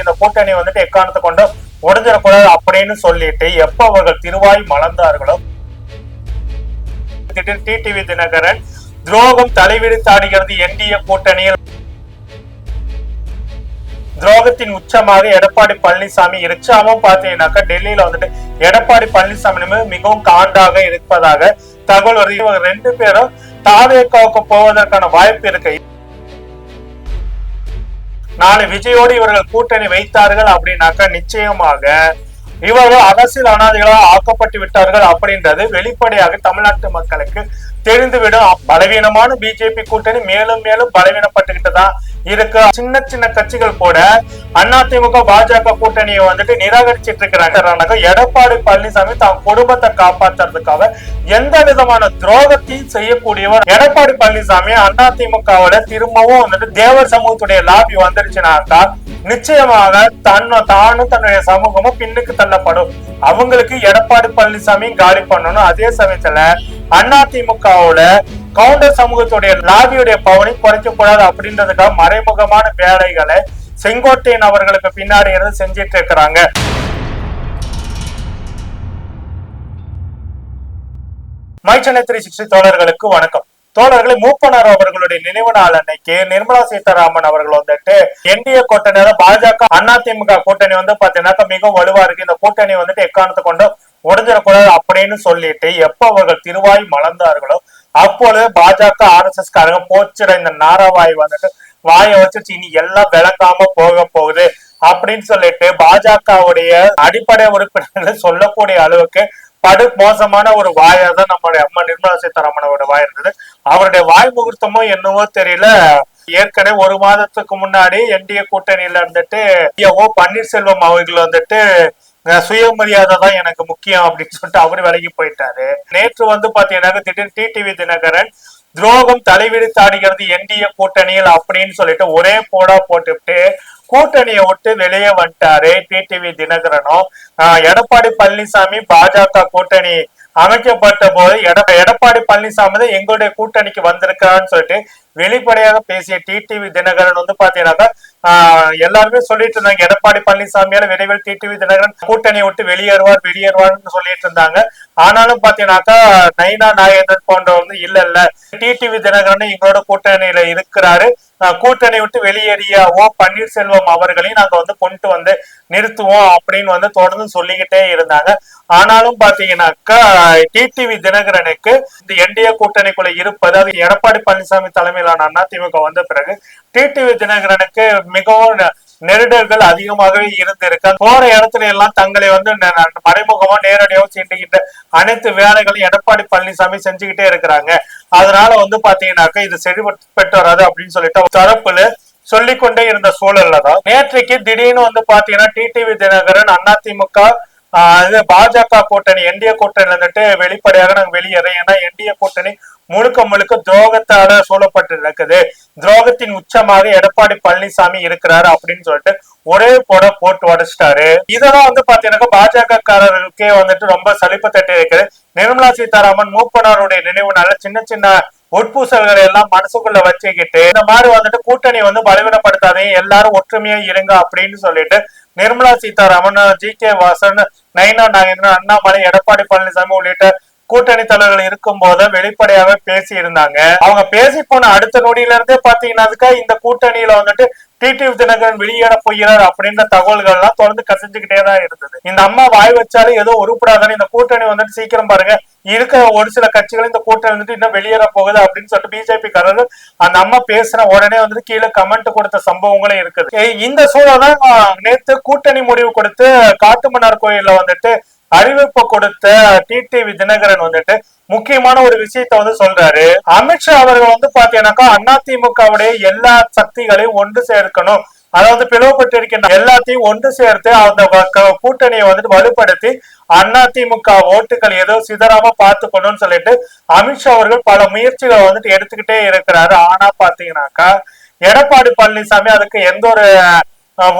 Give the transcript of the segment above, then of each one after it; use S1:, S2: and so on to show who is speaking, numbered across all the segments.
S1: இந்த கூட்டணி வந்துட்டு எக்காரணத்தை கொண்டு உடஞ்சிடக்கூடாது அப்படின்னு சொல்லிட்டு எப்ப அவர்கள் திருவாய் மலர்ந்தார்களோ டிடிவி தினகரன் துரோகம் தலைவிரித்தாடுகிறது என்டிஏ கூட்டணியில் துரோகத்தின் உச்சமாக எடப்பாடி பழனிசாமி இருச்சாமும் பாத்தீங்கன்னாக்கா டெல்லியில வந்துட்டு எடப்பாடி பழனிசாமி மிகவும் காண்டாக இருப்பதாக தகவல் வருது. இவங்க ரெண்டு பேரும் தாவேக்காவுக்கு போவதற்கான வாய்ப்பு இருக்கு. நாளை விஜயோடு இவர்கள் கூட்டணி வைத்தார்கள் அப்படின்னாக்கா நிச்சயமாக இவர்கள் அரசியல் அனாதைகளாக ஆக்கப்பட்டு விட்டார்கள் அப்படின்றது வெளிப்படையாக தமிழ்நாட்டு மக்களுக்கு தெரிந்துவிடும். பலவீனமான பிஜேபி கூட்டணி மேலும் மேலும் பலவீனப்பட்டுக்கிட்டுதான் இருக்கு. சின்ன சின்ன கட்சிகள் கூட அதிமுக பாஜக கூட்டணியை வந்துட்டு நிராகரிச்சிட்டு இருக்கிறாங்க. எடப்பாடி பழனிசாமி தான் குடும்பத்தை காப்பாற்றுறதுக்காக எந்த விதமான துரோகத்தையும் செய்யக்கூடியவர் எடப்பாடி பழனிசாமி. அதிமுகவோட திரும்பவும் வந்துட்டு தேவர் சமூகத்துடைய லாபி வந்துருச்சுனாக்கா நிச்சயமாக தானும் தன்னுடைய சமூகமும் பின்னுக்கு தள்ளப்படும். அவங்களுக்கு எடப்பாடி பழனிசாமி காலி பண்ணணும். அதே சமயத்துல அதிமுகவோட கவுண்டர் சமூகத்துடைய லாபியுடைய பவனை குறைக்க கூடாது அப்படின்றதுக்காக மறைமுகமான வேலைகளை செங்கோட்டையன் அவர்களுக்கு பின்னாடி இருந்து செஞ்சிட்டு இருக்கிறாங்க. மைச்சனை 360 தோழர்களுக்கு வணக்கம். தோழர்களை மூப்பனார் அவர்களுடைய நினைவு நாள் அன்னைக்கு நிர்மலா சீதாராமன் அவர்கள் வந்துட்டு என்டிஏ கூட்டணி பாஜக அதிமுக கூட்டணி வந்து பாத்தீங்கன்னா மிகவும் வலுவா இருக்கு, இந்த கூட்டணி வந்துட்டு எக்காரணத்தை கொண்டு உடஞ்சிடக்கூடாது அப்படின்னு சொல்லிட்டு எப்ப அவர்கள் திருவாய் மலர்ந்தார்களோ அப்பொழுது பாஜக RSS காரங்க போச்சுற இந்த நாராவாய் வந்துட்டு வாயை வச்சு இனி எல்லாம் விளங்காம போக போகுது அப்படின்னு சொல்லிட்டு பாஜகவுடைய அடிப்படை உறுப்பினர்கள் சொல்லக்கூடிய அளவுக்கு படு மோசமான ஒரு வாயா தான் நம்மளுடைய அம்மா நிர்மலா சீதாராமன் அவருடைய வாய் இருந்தது. அவருடைய வாய் முகூர்த்தமோ என்னவோ தெரியல. ஏற்கனவே ஒரு மாதத்துக்கு முன்னாடி என்டிஏ கூட்டணியில இருந்துட்டு பன்னீர்செல்வம் அவர்கள் வந்துட்டு சுயமரியாதை தான் எனக்கு முக்கியம் அப்படின்னு சொல்லிட்டு அவரு விலகி போயிட்டாரு. நேற்று வந்து பாத்தீங்கன்னா திடீர்னு டிடிவி தினகரன் துரோகம் தலைவிரித்தாடுகிறது என்டிஏ கூட்டணியில் அப்படின்னு சொல்லிட்டு ஒரே போடா போட்டுவிட்டு கூட்டணியை விட்டு வெளியே வந்துட்டாரு டிடிவி தினகரனும். எடப்பாடி பழனிசாமி பாஜக கூட்டணி அமைக்கப்பட்ட போது எடப்பாடி பழனிசாமி தான் எங்களுடைய கூட்டணிக்கு வந்திருக்கான்னு சொல்லிட்டு வெளிப்படையாக பேசிய டிடிவி தினகரன் வந்து பாத்தீங்கன்னாக்கா எல்லாருமே சொல்லிட்டு இருந்தாங்க எடப்பாடி பழனிசாமியால விரைவில் டிடிவி தினகரன் கூட்டணியை விட்டு வெளியேறுவார்னு சொல்லிட்டு இருந்தாங்க. ஆனாலும் பாத்தீங்கன்னாக்கா நைனா நாகேந்திரன் போன்றவங்க இல்ல டிடிவி தினகரன் எங்களோட கூட்டணியில இருக்கிறாரு, கூட்டணி விட்டு வெளியேறிய பன்னீர்செல்வம் அவர்களையும் நாங்க வந்து கொண்டு வந்து நிறுத்துவோம் அப்படின்னு வந்து தொடர்ந்து சொல்லிக்கிட்டே இருந்தாங்க. ஆனாலும் பாத்தீங்கன்னாக்கா டிடிவி தினகரனுக்கு இந்த என்டிஏ கூட்டணிக்குள்ள இருப்பது அது எடப்பாடி பழனிசாமி தலைமையிலான அதிமுக வந்த பிறகு டிடிவி தினகரனுக்கு மிகவும் நெருடல்கள் அதிகமாகவே இருந்திருக்கு. போற இடத்துல எல்லாம் தங்களை வந்து மறைமுகமா நேரடியாக சீண்டுகின்ற அனைத்து வேலைகளும் எடப்பாடி பழனிசாமி செஞ்சுக்கிட்டே இருக்கிறாங்க. அதனால வந்து பாத்தீங்கன்னாக்கா இது செடி பெற்று வராது அப்படின்னு சொல்லிட்டு தரப்புல சொல்லிக்கொண்டே இருந்த சூழல்ல தான் நேற்றைக்கு திடீர்னு வந்து பாத்தீங்கன்னா டிடிவி தினகரன் அதிமுக பாஜக கூட்டணி என்டிஏ கூட்டணியில இருந்துட்டு வெளிப்படையாக நாங்க வெளியேறோம். ஏன்னா என்டிஏ கூட்டணி முழுக்க துரோகத்தால சூழப்பட்டு இருக்குது, துரோகத்தின் உச்சமாக எடப்பாடி பழனிசாமி இருக்கிறாரு அப்படின்னு சொல்லிட்டு ஒரே போட்டு உடைச்சிட்டாரு. இதெல்லாம் வந்து பாத்தீங்கன்னா பாஜக காரர்களுக்கே வந்துட்டு ரொம்ப சலிப்பு தட்டி இருக்குது. நிர்மலா சீதாராமன் மூப்பனாருடைய நினைவு நாள சின்ன சின்ன உட்பூசல்களை எல்லாம் மனசுக்குள்ள வச்சுக்கிட்டு இந்த மாதிரி வந்துட்டு கூட்டணி வந்து பலவீனப்படுத்தாதீங்க, எல்லாரும் ஒற்றுமையா இருங்க அப்படின்னு சொல்லிட்டு நிர்மலா சீதாராமன், ஜி.கே. வாசன், நைனா நாகேந்திரன், அண்ணாமலை, எடப்பாடி பழனிசாமி உள்ளிட்ட கூட்டணி தலைவர்கள் இருக்கும் போது வெளிப்படையாக பேசி இருந்தாங்க. அவங்க பேசி போன அடுத்த நொடியில இருந்தே பாத்தீங்கன்னாக்கா இந்த கூட்டணியில வந்துட்டு டிடிவி தினகரன் வெளியேற போகிறார் அப்படின்ற தகவல்கள் எல்லாம் தொடர்ந்து கசிஞ்சுக்கிட்டே தான் இருந்தது. இந்த அம்மா வாய் வச்சாலும் ஏதோ உருப்படாதானே இந்த கூட்டணி வந்துட்டு சீக்கிரம் பாருங்க இருக்கிற ஒரு சில கட்சிகள் இந்த கூட்டணி வந்துட்டு இன்னும் வெளியேற போகுது அப்படின்னு சொல்லிட்டு பிஜேபி காரர்கள் அந்த அம்மா பேசுன உடனே வந்துட்டு கீழே கமெண்ட் கொடுத்த சம்பவங்களும் இருக்குது. இந்த சூழல் தான் நேற்று கூட்டணி முடிவு கொடுத்து காட்டுமன்னார் கோயில்ல வந்துட்டு அறிவிப்பு கொடுத்த டிடிவி தினகரன் வந்துட்டு முக்கியமான ஒரு விஷயத்த வந்து சொல்றாரு. அமித்ஷா அவர்கள் வந்து பாத்தீங்கன்னாக்கா அதிமுகவுடைய எல்லா சக்திகளையும் ஒன்று சேர்க்கணும், அதாவது பிளவுபட்டு இருக்கின்ற எல்லாத்தையும் ஒன்று சேர்த்து அந்த கூட்டணியை வந்துட்டு வலுப்படுத்தி அதிமுக ஓட்டுகள் ஏதோ சிதறாம பாத்துக்கணும்னு சொல்லிட்டு அமித்ஷா அவர்கள் பல முயற்சிகளை வந்துட்டு எடுத்துக்கிட்டே இருக்கிறாரு. ஆனா பாத்தீங்கன்னாக்கா எடப்பாடி பழனிசாமி அதுக்கு எந்த ஒரு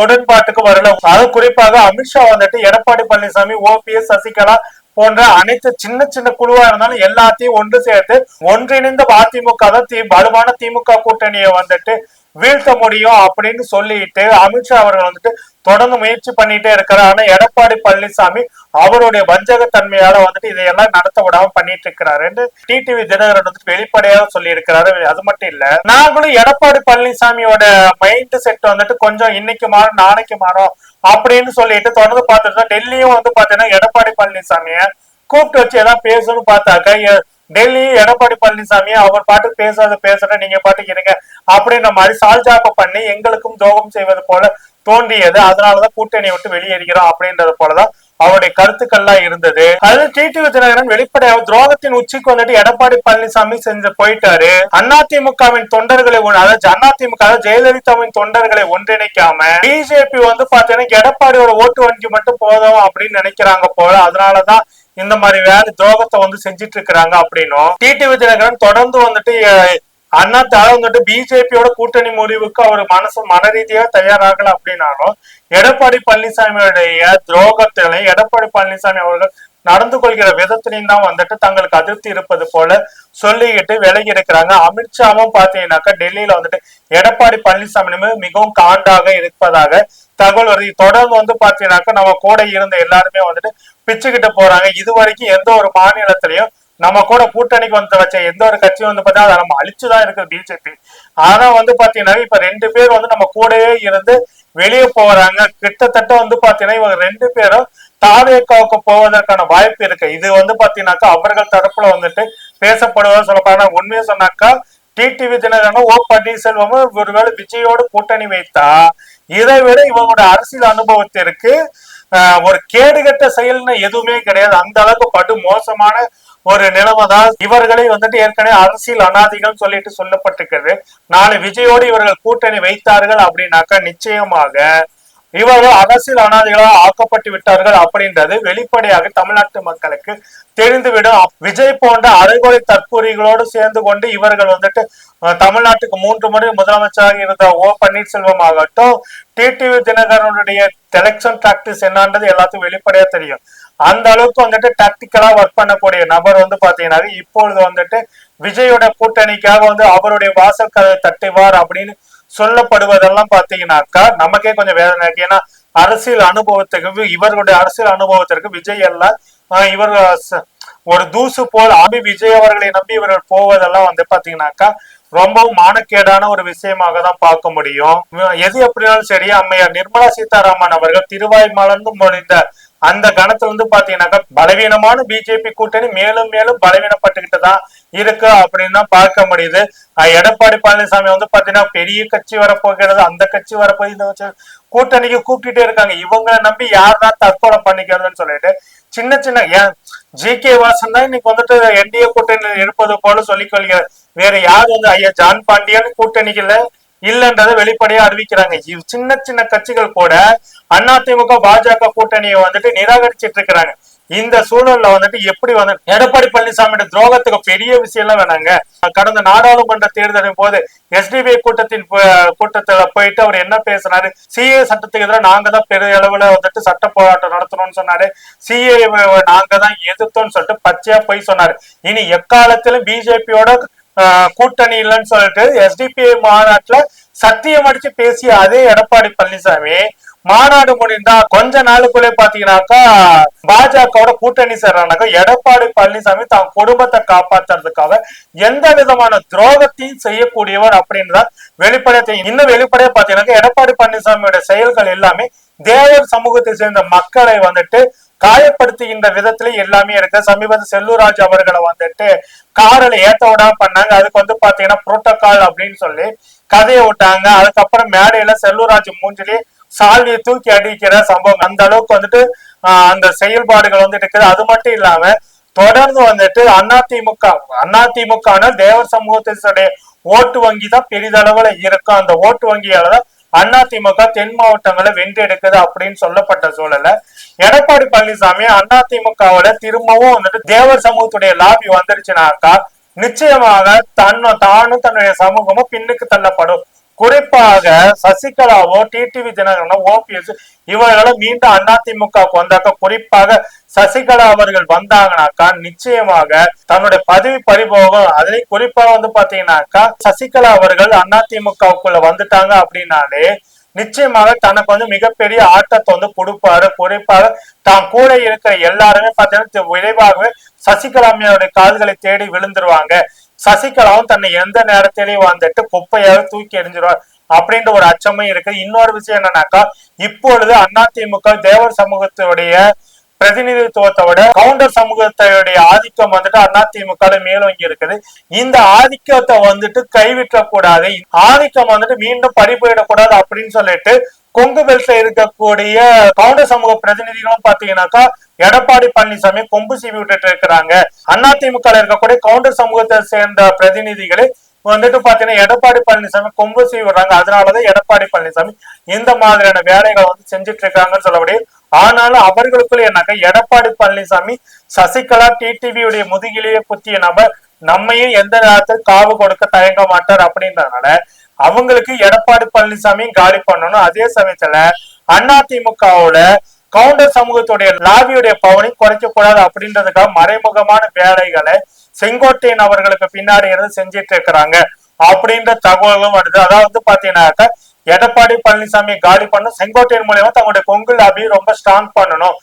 S1: உடன்பாட்டுக்கு வரல. அது குறிப்பாக அமித்ஷா வந்துட்டு எடப்பாடி பழனிசாமி, ஓபிஎஸ், சசிகலா போன்ற அனைத்து சின்ன சின்ன குழுவா இருந்தாலும் எல்லாத்தையும் ஒன்று சேர்த்து ஒன்றிணைந்த அதிமுக தான் வலுவான திமுக கூட்டணியை வந்துட்டு வீழ்த்த முடியும் அப்படின்னு சொல்லிட்டு அமித்ஷா அவர்கள் வந்துட்டு தொடர்ந்து முயற்சி பண்ணிட்டே இருக்கிறார். ஆனா எடப்பாடி பழனிசாமி அவருடைய வஞ்சகத்தன்மையால வந்துட்டு இதையெல்லாம் நடத்த விடாம பண்ணிட்டு இருக்கிறாரு என்று டிடிவி தினகரன் வந்துட்டு வெளிப்படையாக சொல்லி இருக்கிறாரு. அது மட்டும் இல்ல, நாங்களும் எடப்பாடி பழனிசாமியோட மைண்ட் செட் வந்துட்டு கொஞ்சம் இன்னைக்கு மாறும் நாளைக்கு மாறும் அப்படின்னு சொல்லிட்டு தொடர்ந்து பார்த்துட்டு டெல்லியும் வந்து பாத்தீங்கன்னா எடப்பாடி பழனிசாமிய கூப்பிட்டு வச்சு ஏதாவது பேசணும்னு பார்த்தாக்க டெல்லி எடப்பாடி பழனிசாமி அவர் பாட்டு பேசுற நீங்க பாட்டுக்கு இருங்க அப்படின்ற மாதிரி சால்ஜாப்ப பண்ணி எங்களுக்கும் துரோகம் செய்வது போல தோன்றியது. அதனாலதான் கூட்டணி விட்டு வெளியேறுகிறோம் அப்படின்றது போலதான் அவருடைய கருத்துக்கள்லாம் இருந்தது. அது டிடிவி தினகரன் வெளிப்படையாக துரோகத்தின் உச்சிக்கு வந்துட்டு எடப்பாடி பழனிசாமி செஞ்சு போயிட்டாரு. அதிமுகவின் தொண்டர்களை அதாவது அதிமுக ஜெயலலிதாவின் தொண்டர்களை ஒன்றிணைக்காம பிஜேபி வந்து பாத்தீங்கன்னா எடப்பாடியோட ஓட்டு வங்கி மட்டும் போதும் அப்படின்னு நினைக்கிறாங்க போல. அதனாலதான் இந்த மாதிரி வேலை துரோகத்தை வந்து செஞ்சிட்டு இருக்கிறாங்க அப்படின்னும் டிடிவி தினகரன் தொடர்ந்து வந்துட்டு வந்துட்டு பிஜேபியோட கூட்டணி முடிவுக்கு அவர் மன ரீதியா தயாராகல அப்படின்னாலும் எடப்பாடி பழனிசாமியுடைய துரோகத்திலே எடப்பாடி பழனிசாமி அவர்கள் நடந்து கொள்கிற விதத்திலையும் தான் வந்துட்டு தங்களுக்கு அதிருப்தி இருப்பது போல சொல்லிக்கிட்டு விலகி இருக்கிறாங்க. அமித்ஷாவும் பாத்தீங்கன்னாக்கா டெல்லியில வந்துட்டு எடப்பாடி பழனிசாமி மிகவும் காண்டாக இருப்பதாக தகவல் வருது. தொடர்ந்து வந்து பாத்தீங்கன்னாக்கா நம்ம கூட இருந்த எல்லாருமே வந்துட்டு பிச்சுக்கிட்டு போறாங்க. இது வரைக்கும் எந்த ஒரு மாநிலத்திலையும் நம்ம கூட கூட்டணிக்கு வந்து வச்ச எந்த ஒரு கட்சியும் வந்து பார்த்தா அதை நம்ம அழிச்சுதான் இருக்குது பிஜேபி. ஆனா வந்து பாத்தீங்கன்னா இப்ப 2 பேர் வந்து நம்ம கூடவே இருந்து வெளியே போறாங்க. கிட்டத்தட்ட வந்து பாத்தீங்கன்னா இவங்க 2 பேரும் தாவேக்காவுக்கு போவதற்கான வாய்ப்பு இருக்கு. இது வந்து பாத்தீங்கன்னாக்கா அவர்கள் தரப்புல வந்துட்டு பேசப்படுவதா சொல்லப்படுற உண்மையை சொன்னாக்கா டிடிவி தினகரனும் ஓ பன்னீர்செல்வமும் ஒருவேளை விஜயோடு கூட்டணி வைத்தா இதை விட இவங்களோட அரசியல் அனுபவத்திற்கு ஒரு கேடுகட்ட செயல்னு எதுவுமே கிடையாது. அந்த அளவுக்கு படு மோசமான ஒரு நிலைமை தான். இவர்களை வந்துட்டு ஏற்கனவே அரசியல் அனாதிகள் சொல்லிட்டு சொல்லப்பட்டிருக்கிறது. நாளை விஜயோடு இவர்கள் கூட்டணி வைத்தார்கள் அப்படின்னாக்கா நிச்சயமாக இவர்கள் அரசியல் அனாதிகளாக ஆக்கப்பட்டு விட்டார்கள் அப்படின்றது வெளிப்படையாக தமிழ்நாட்டு மக்களுக்கு தெரிந்துவிடும். விஜய் போன்ற அரைகுறை தற்கூறிகளோடு சேர்ந்து கொண்டு இவர்கள் வந்துட்டு தமிழ்நாட்டுக்கு 3 முறை முதலமைச்சராக இருந்த ஓ பன்னீர்செல்வம் ஆகட்டும் டிடிவி தினகரனுடைய எலெக்ஷன் டாக்டிக்ஸ் என்னன்றது எல்லாத்துக்கும் வெளிப்படையா தெரியும். அந்த அளவுக்கு வந்துட்டு டாக்டிக்கலா ஒர்க் பண்ணக்கூடிய நபர் வந்து பாத்தீங்கன்னா இப்பொழுது வந்துட்டு விஜயோட கூட்டணிக்காக வந்து அவருடைய வாசல் கதை தட்டுவார் அப்படின்னு சொல்லப்படுவதெல்லாம் பாத்தீங்கன்னாக்கா நமக்கே கொஞ்சம் வேதனை இருக்கு. ஏன்னா அரசியல் அனுபவத்துக்கு இவர்களுடைய அரசியல் அனுபவத்திற்கு விஜய் எல்லாம் இவர் ஒரு தூசு போல் விஜய் அவர்களை நம்பி இவர்கள் போவதெல்லாம் வந்து பாத்தீங்கன்னாக்கா ரொம்பவும் மானக்கேடான ஒரு விஷயமாக தான் பார்க்க முடியும். எது எப்படினாலும் சரி, அம்மையார் நிர்மலா சீதாராமன் அவர்கள் திருவாய் மலர்ந்து முடிந்த அந்த கணத்துல வந்து பாத்தீங்கன்னாக்கா பலவீனமான பிஜேபி கூட்டணி மேலும் மேலும் பலவீனப்பட்டுக்கிட்டு தான் இருக்கு அப்படின்னு தான் பார்க்க முடியுது. எடப்பாடி பழனிசாமி வந்து பாத்தீங்கன்னா பெரிய கட்சி வரப்போகிறது, அந்த கட்சி வரப்போகுது, இந்த கூட்டணிக்கு கூப்பிட்டுட்டே இருக்காங்க. இவங்களை நம்பி யார்தான் தற்கொலை பண்ணிக்கிறதுன்னு சொல்லிட்டு சின்ன சின்ன ஏன் ஜி.கே. வாசன் தான் இன்னைக்கு வந்துட்டு என்டிஏ கூட்டணியில் இருப்பது போல சொல்லிக் கொள்கிறார். வேற யார் வந்து ஐயா ஜான் பாண்டியன் கூட்டணிகள்ல இல்லன்றதை வெளிப்படையா அறிவிக்கிறாங்க. சின்ன சின்ன கட்சிகள் கூட அதிமுக பாஜக கூட்டணியை வந்துட்டு நிராகரிச்சிட்டு இருக்கிறாங்க. இந்த சூழல்ல வந்துட்டு எப்படி வந்து எடப்பாடி பழனிசாமியோட துரோகத்துக்கு பெரிய விஷயம் எல்லாம் வேணாங்க. கடந்த நாடாளுமன்ற தேர்தலின் போது எஸ்டிபி கூட்டத்துல போயிட்டு அவர் என்ன பேசினாரு, சிஏ சட்டத்துக்கு எதிராக நாங்க தான் பெரிய அளவுல வந்துட்டு சட்ட போராட்டம் நடத்தணும்னு சொன்னாரு, சிஏ நாங்க தான் எதிர்த்தோம்னு சொல்லிட்டு பச்சையா போய் சொன்னாரு. இனி எக்காலத்திலும் பிஜேபியோட கூட்டணி இல்லைன்னு சொல்லிட்டு எஸ்டிபிஐ மாநாட்டுல சத்தியம் அடிச்சு பேசிய அதே எடப்பாடி பழனிசாமி மாநாடு முடிந்தா கொஞ்ச நாளுக்குள்ளே பாத்தீங்கன்னாக்கா பாஜகவோட கூட்டணி சேர்றாங்க. எடப்பாடி பழனிசாமி தான் குடும்பத்தை காப்பாத்துறதுக்காக எந்த விதமான துரோகத்தையும் செய்யக்கூடியவர் அப்படின்னு தான் வெளிப்படையா இன்னும் வெளிப்படையா பாத்தீங்கன்னா எடப்பாடி பழனிசாமியோட செயல்கள் எல்லாமே தேவர் சமூகத்தை சேர்ந்த மக்களை வந்துட்டு காயப்படுத்துகின்ற விதத்துல எல்லாமே இருக்கு. சமீபத்தில் செல்லூராஜ் அவர்களை வந்துட்டு காரில் ஏத்த விடாம பண்ணாங்க. அதுக்கு வந்து பாத்தீங்கன்னா புரோட்டோகால் அப்படின்னு சொல்லி கதையை விட்டாங்க. அதுக்கப்புறம் மேடையில செல்லூராஜ் மூஞ்சிலே சால்வியை தூக்கி அடிக்கிற சம்பவம் அந்த அளவுக்கு வந்துட்டு அந்த செயல்பாடுகள் வந்துட்டு இருக்குது. அது மட்டும் இல்லாம தொடர்ந்து வந்துட்டு அதிமுக தேவர் சமூகத்தினுடைய ஓட்டு வங்கி தான் பெரிதளவுல இருக்கும். அந்த ஓட்டு வங்கியாலதான் அதிமுக தென் மாவட்டங்களை வென்றெடுக்குது அப்படின்னு சொல்லப்பட்ட சூழல எடப்பாடி பழனிசாமி அதிமுகவோட திரும்பவும் வந்துட்டு தேவர் சமூகத்துடைய லாபி வந்துருச்சுனாக்கா நிச்சயமாக தானும் தன்னுடைய சமூகமும் பின்னுக்கு தள்ளப்படும். குறிப்பாக சசிகலாவோ டிடிவி தினகரனோ ஓபிஎஸ் இவர்களும் மீண்டும் அதிமுக வந்தாக்க, குறிப்பாக சசிகலா அவர்கள் வந்தாங்கனாக்கா நிச்சயமாக தன்னுடைய பதவி பறிபோகும். அதுலயும் குறிப்பாக பாத்தீங்கன்னாக்கா சசிகலா அவர்கள் அதிமுகவுக்குள்ள வந்துட்டாங்க அப்படின்னாலே நிச்சயமாக தனக்கு மிகப்பெரிய ஆட்டத்தை கொடுப்பாரு. குறிப்பாக தான் கூட இருக்கிற எல்லாருமே பாத்தீங்கன்னா விரைவாகவே சசிகலாமையோட கால்களை தேடி விழுந்துருவாங்க. சசிகலாவும் தன்னை எந்த நேரத்திலையும் குப்பையாக தூக்கி எறிஞ்சிருவார் அப்படின்ற ஒரு அச்சமும் இருக்கு. இன்னொரு விஷயம் என்னன்னாக்கா, இப்பொழுது அதிமுக தேவர் சமூகத்துடைய பிரதிநிதித்துவத்தை விட கவுண்டர் சமூகத்தையுடைய ஆதிக்கம் அதிமுக மேலோங்கி இருக்குது. இந்த ஆதிக்கத்தை கைவிட்ட கூடாது, ஆதிக்கம் மீண்டும் பறிபோயிடக்கூடாது அப்படின்னு சொல்லிட்டு கொங்கு பெல்ட்ல இருக்கக்கூடிய கவுண்டர் சமூக பிரதிநிதிகளும் பாத்தீங்கன்னாக்கா எடப்பாடி பழனிசாமி கொம்பு சீவி விட்டுட்டு இருக்கிறாங்க. அதிமுக இருக்கக்கூடிய கவுண்டர் சமூகத்தை சேர்ந்த பிரதிநிதிகளை பாத்தீங்கன்னா எடப்பாடி பழனிசாமி கொம்பு சீவி விடுறாங்க. அதனாலதான் எடப்பாடி பழனிசாமி இந்த மாதிரியான வேலைகளை செஞ்சுட்டு இருக்காங்கன்னு சொல்லக்கூடிய. ஆனாலும் அவர்களுக்குள்ள என்னக்கா, எடப்பாடி பழனிசாமி சசிகலா டிடிவியுடைய முதுகிலேயே குத்திய நபர், நம்மையும் எந்த நேரத்தில் காவு கொடுக்க தயங்க மாட்டார் அப்படின்றதுனால அவங்களுக்கு எடப்பாடி பழனிசாமியும் காலி பண்ணணும். அதே சமயத்துல அதிமுகவோட கவுண்டர் சமூகத்துடைய லாபியுடைய பவனையும் குறைக்க கூடாது அப்படின்றதுக்காக மறைமுகமான வேலைகளை செங்கோட்டையன் அவர்களுக்கு பின்னாடி இருந்து செஞ்சிட்டு இருக்கிறாங்க அப்படின்ற தகவலும் வருது. அதாவது பாத்தீங்கன்னாக்கா எடப்பாடி பழனிசாமி காலி பண்ணும், செங்கோட்டையன் மூலமா தங்களுடைய கொங்கு லாபி ரொம்ப ஸ்ட்ராங் பண்ணணும்.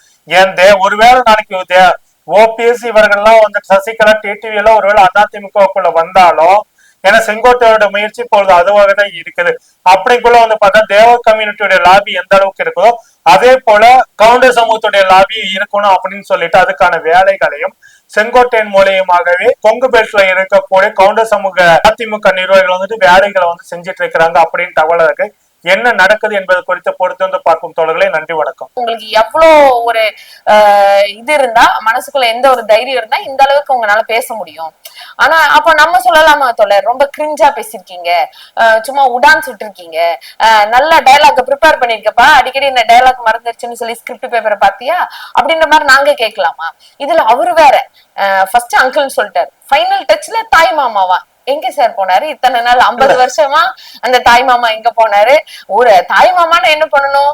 S1: ஒருவேளை நாளைக்கு ஓபிஎஸ் இவர்கள்லாம் சசிகலா டிடிவி எல்லாம் ஒருவேளை அதிமுகவுக்குள்ள வந்தாலும், ஏன்னா செங்கோட்டையோட முயற்சி இப்பொழுது அதுவாக தான் இருக்குது. அப்படிக்குள்ள பார்த்தா தேவ கம்யூனிட்டியோட லாபி எந்த அளவுக்கு இருக்குதோ அதே போல கவுண்டர் சமூகத்துடைய லாபி இருக்கணும் அப்படின்னு சொல்லிட்டு அதுக்கான வேலைகளையும் செங்கோட்டையன் மூலியமாகவே கொங்கு பெல்ட்ல இருக்கக்கூடிய கவுண்டர் சமூக அதிமுக நிர்வாகிகள் வேலைகளை செஞ்சிட்டு இருக்கிறாங்க அப்படின்னு தகவல் இருக்கு. என்ன நடக்குது என்பது குறித்து பொறுத்து பார்க்கும் தோழர்களே. நன்றி, வணக்கம்.
S2: உங்களுக்கு எவ்வளவு ஒரு இது இருந்தா, மனசுக்குள்ள எந்த ஒரு தைரியம் இருந்தா இந்த அளவுக்கு உங்களால பேச முடியும். ஆனா அப்ப நம்ம சொல்லலாமா தோழர், ரொம்ப கிரிஞ்சா பேசிருக்கீங்க, சும்மா உடான் சுட்டிருக்கீங்க, நல்ல டயலாக் ப்ரிப்பேர் பண்ணிருக்கப்பா, அடிக்கடி இந்த டயலாக் மறந்துருச்சுன்னு சொல்லி ஸ்கிரிப்ட் பேப்பரை பாத்தியா அப்படின்ற மாதிரி நாங்க கேட்கலாமா? இதுல அவரு வேற ஃபர்ஸ்ட் அங்கிள்னு சொல்லிட்டாரு, ஃபைனல் டச்ல தாய் மாமாவா எங்க சார் போனாரு இத்தனை நாள்? 50 வருஷமா அந்த தாய் மாமா எங்க போனாரு? ஒரு தாய் மாமான்னு என்ன பண்ணணும்?